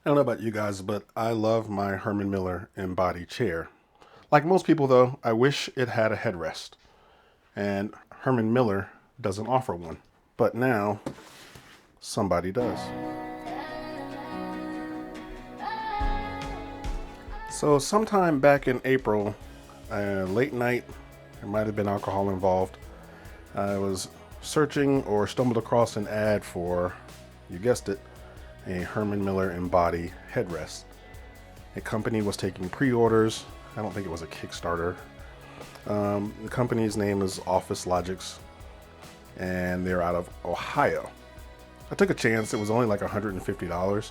I don't know about you guys, but I love my Herman Miller Embody chair. Like most people, though, I wish it had a headrest. And Herman Miller doesn't offer one. But now, somebody does. So, sometime back in April, late night, there might have been alcohol involved. I was searching or stumbled across an ad for, you guessed it, a Herman Miller Embody headrest. A company was taking pre-orders. I don't think it was a Kickstarter. The company's name is Logix, and they're out of Ohio. I took a chance. It was only like $150.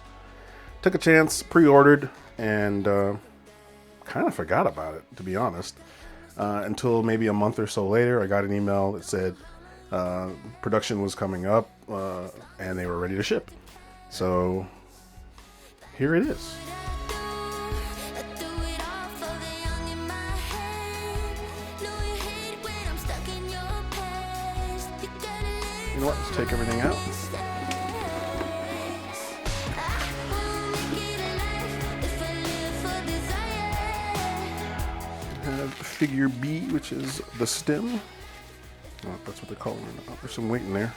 Took a chance, pre-ordered, and kind of forgot about it, to be honest. Until maybe a month or so later, I got an email that said production was coming up and they were ready to ship. So here it is. You know what? Let's take everything out. Have figure B, which is the stem. Oh, that's what they're calling it. Oh, there's some weight in there.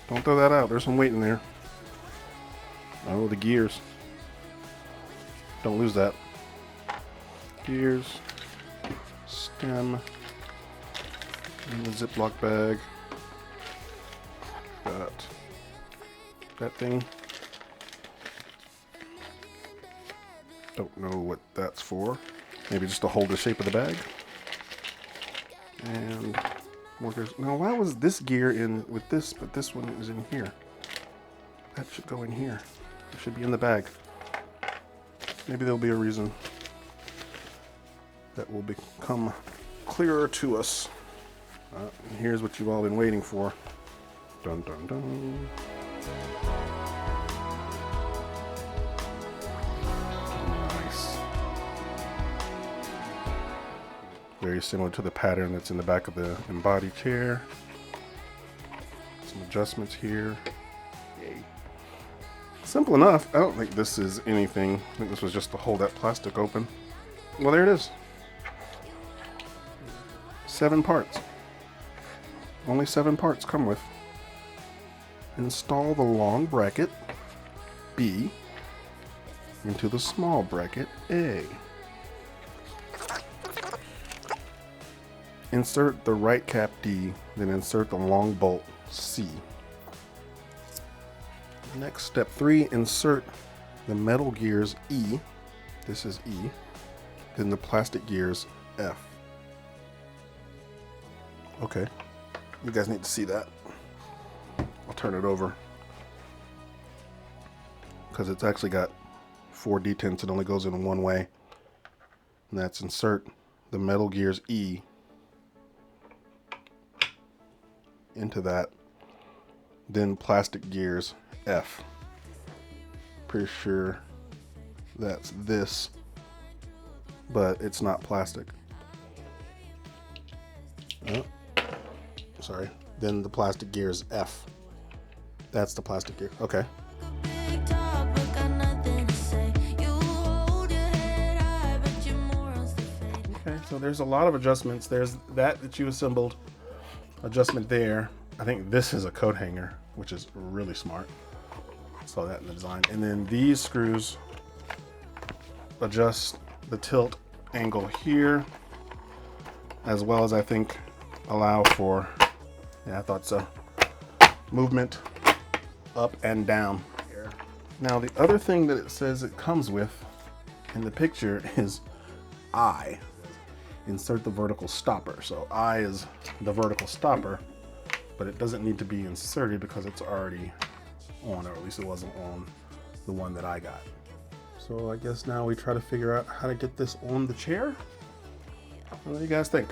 Don't throw that out. There's some weight in there. Oh, the gears. Don't lose that. Gears, stem, and the Ziploc bag. Got that thing. Don't know what that's for. Maybe just to hold the shape of the bag. And more gears. Now, why was this gear in with this, but this one is in here? That should go in here. It should be in the bag. Maybe there'll be a reason that will become clearer to us. And here's what you've all been waiting for. Dun dun dun. Nice. Very similar to the pattern that's in the back of the Embody chair. Some adjustments here. Yay. Simple enough. I don't think this is anything. I think this was just to hold that plastic open. Well, there it is. 7 parts. Only 7 parts come with. Install the long bracket B into the small bracket A. Insert the right cap D, then insert the long bolt C. Next, step 3, insert the metal gears E. This is E. Then the plastic gears F. Okay, you guys need to see that. I'll turn it over because it's actually got 4 detents. It only goes in one way, and that's insert the metal gears E into that, then plastic gears F. Pretty sure that's this, but it's not plastic. Oh, sorry. Then the plastic gears F. That's the plastic gear. Okay. Okay, so there's a lot of adjustments. There's that you assembled. Adjustment there. I think this is a coat hanger, which is really smart. Saw that in the design. And then these screws adjust the tilt angle here, as well as I think allow for, yeah, I thought so, movement up and down. Now the other thing that it says it comes with in the picture is I. Insert the vertical stopper. So I is the vertical stopper, but it doesn't need to be inserted because it's already on, or at least it wasn't on the one that I got. So I guess now we try to figure out how to get this on the chair. What do you guys think?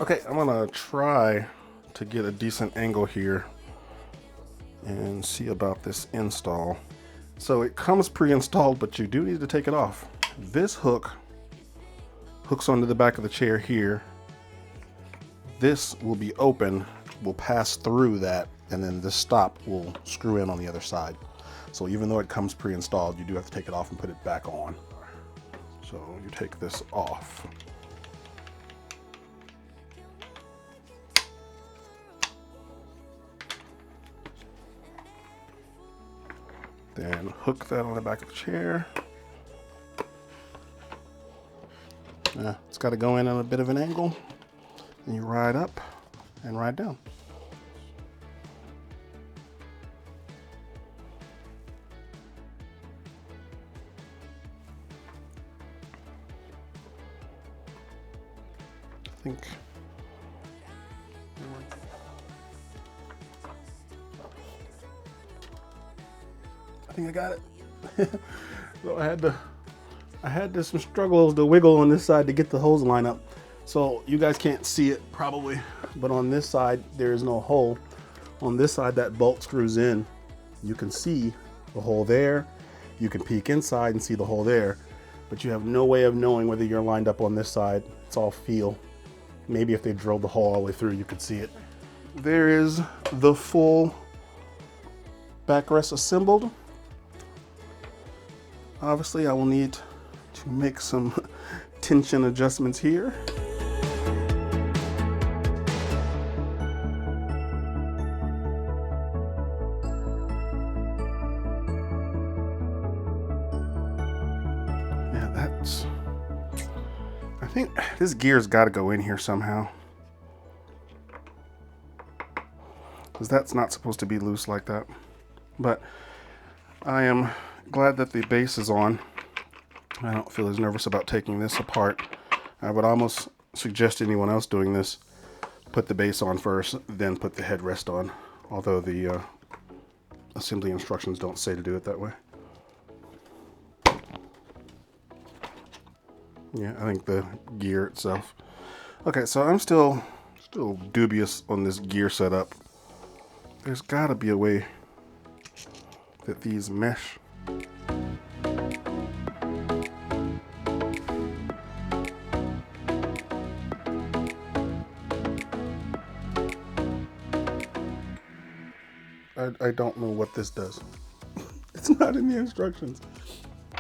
Okay, I'm gonna try to get a decent angle here and see about this install. So it comes pre-installed, but you do need to take it off. This hook hooks onto the back of the chair here. This will be open will pass through that, and then this stop will screw in on the other side. So even though it comes pre-installed, you do have to take it off and put it back on. So you take this off. Then hook that on the back of the chair. It's got to go in on a bit of an angle. And you ride up and ride down. I think I got it. So I had some struggles to wiggle on this side to get the hose line up. So you guys can't see it probably, but on this side there is no hole. On this side that bolt screws in. You can see the hole there. You can peek inside and see the hole there, but you have no way of knowing whether you're lined up on this side. It's all feel. Maybe if they drilled the hole all the way through, you could see it. There is the full backrest assembled. Obviously, I will need to make some tension adjustments here. I think this gear's got to go in here somehow, because that's not supposed to be loose like that. But I am glad that the base is on. I don't feel as nervous about taking this apart. I would almost suggest anyone else doing this, put the base on first, then put the headrest on, although the assembly instructions don't say to do it that way. Yeah, I think the gear itself. Okay, so I'm still dubious on this gear setup. There's got to be a way that these mesh. I don't know what this does. It's not in the instructions.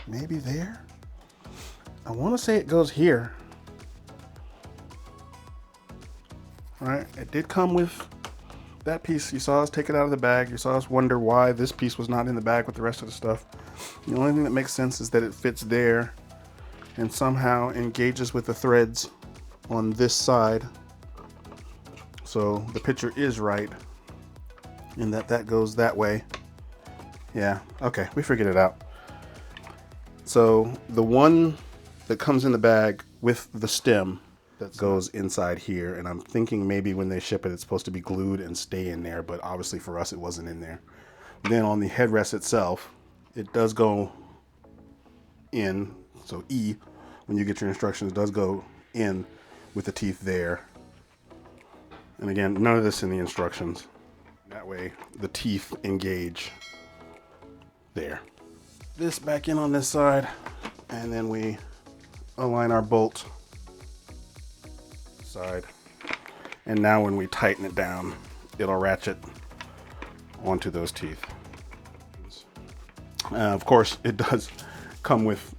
Maybe there? I want to say it goes here. All right, it did come with that piece. You saw us take it out of the bag. You saw us wonder why this piece was not in the bag with the rest of the stuff. The only thing that makes sense is that it fits there and somehow engages with the threads on this side. So the picture is right in that goes that way. Yeah, okay, we figured it out. So the one that comes in the bag with the stem that goes inside here, and I'm thinking maybe when they ship it, it's supposed to be glued and stay in there, but obviously for us it wasn't in there. Then on the headrest itself, it does go in, so E, when you get your instructions, does go in with the teeth there. And again, none of this in the instructions. That way the teeth engage there. This back in on this side, and then we align our bolt side, and now when we tighten it down, it'll ratchet onto those teeth. Of course, it does come with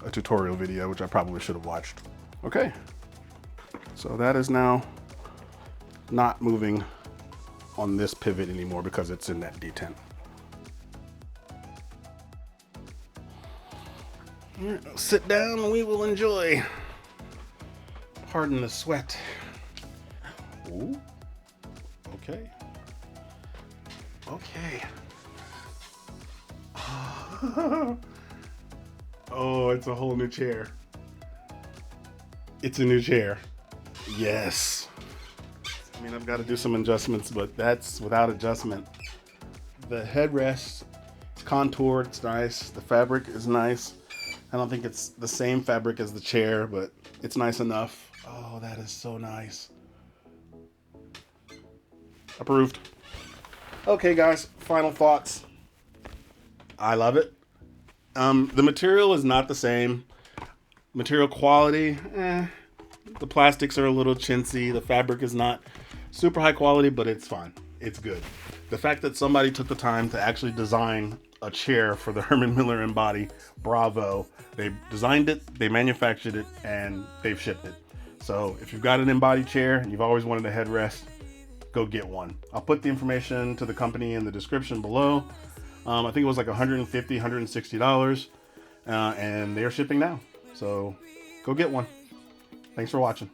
a tutorial video, which I probably should have watched. Okay, so that is now not moving on this pivot anymore because it's in that detent. All right, sit down and we will enjoy. Pardon the sweat. Ooh. Okay. Okay. Oh, it's a whole new chair. It's a new chair. Yes. I mean, I've got to do some adjustments, but that's without adjustment. The headrest is contoured, it's nice. The fabric is nice. I don't think it's the same fabric as the chair, but it's nice enough. Oh, that is so nice. Approved. Okay, guys, final thoughts. I love it. The material is not the same. Material quality, The plastics are a little chintzy. The fabric is not super high quality, but it's fine. It's good. The fact that somebody took the time to actually design a chair for the Herman Miller Embody, bravo. They designed it, they manufactured it, and they've shipped it. So if you've got an Embody chair and you've always wanted a headrest, go get one. I'll put the information to the company in the description below. I think it was like $150, $160, and they're shipping now. So go get one. Thanks for watching.